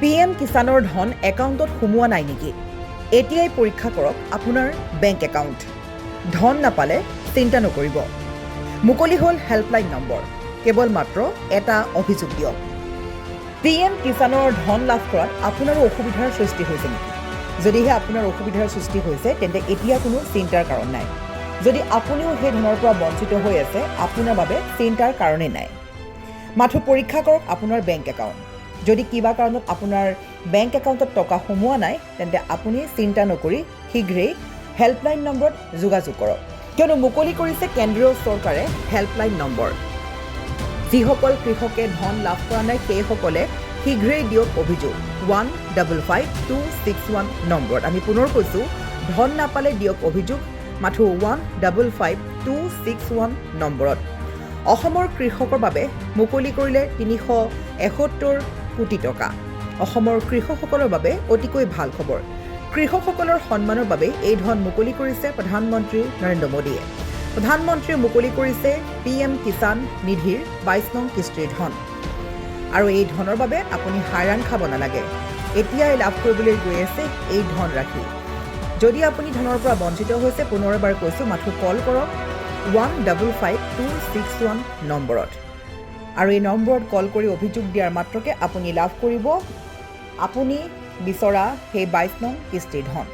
PM কিষাণৰ ধন একাউণ্টত সোমোৱা নাই নেকি? এতিয়াই পৰীক্ষা কৰক আপোনাৰ বেংক একাউণ্ট। ধন নাপালে চিন্তা নকৰিব। মুকলি হ'ল হেল্পলাইন নম্বৰ। কেৱল মাত্ৰ এটা অভিযোগ দিয়ক। PM কিষাণৰ ধন লাভ কৰাত আপোনাৰো অসুবিধাৰ সৃষ্টি হৈছে নেকি? যদিহে আপোনাৰ অসুবিধাৰ সৃষ্টি হৈছে তেন্তে এতিয়া কোনো চিন্তাৰ কাৰণ নাই। যদি আপুনিও সেই ধনৰ পৰা বঞ্চিত হৈ আছে, আপোনাৰ বাবে চিন্তাৰ কাৰণেই নাই। মাথো পৰীক্ষা কৰক আপোনাৰ বেংক একাউণ্ট। যদি কিবা কাৰণত আপোনাৰ বেংক একাউণ্টত টকা সোমোৱা নাই তেন্তে আপুনি চিন্তা নকৰি শীঘ্ৰেই হেল্পলাইন নম্বৰত যোগাযোগ কৰক। কিয়নো মুকলি কৰিছে কেন্দ্ৰীয় চৰকাৰে হেল্পলাইন নম্বৰ। যিসকল কৃষকে ধন লাভ কৰা নাই সেইসকলে শীঘ্ৰেই দিয়ক অভিযোগ 155261 নম্বৰত। আমি পুনৰ কৈছোঁ, ধন নাপালে দিয়ক অভিযোগ মাথো 155261 নম্বৰত। অসমৰ কৃষকৰ বাবে মুকলি কৰিলে 371 কোটি টকা। অসমৰ কৃষকসকলৰ বাবে অতিকৈ ভাল খবৰ। কৃষকসকলৰ সন্মানৰ বাবে এই ধন মুকলি কৰিছে প্ৰধানমন্ত্ৰী নৰেন্দ্ৰ মোদীয়ে। প্ৰধানমন্ত্ৰীয়ে মুকলি কৰিছে PM কিষাণ নিধিৰ 22 নং কিস্তিৰ ধন। আৰু এই ধনৰ বাবে আপুনি হাইৰাণ খাব নালাগে। এতিয়াই লাভ কৰিবলৈ গৈ আছে এই ধনৰাশি। যদি আপুনি ধনৰ পৰা বঞ্চিত হৈছে, পুনৰ এবাৰ কৈছোঁ, মাথো কল কৰক 155261 নম্বৰত। আৰু এই নম্বৰত কল কৰি অভিযোগ দিয়াৰ মাত্ৰকে আপুনি লাভ কৰিব আপুনি বিচৰা সেই 22 নং কিস্তিৰ ধন।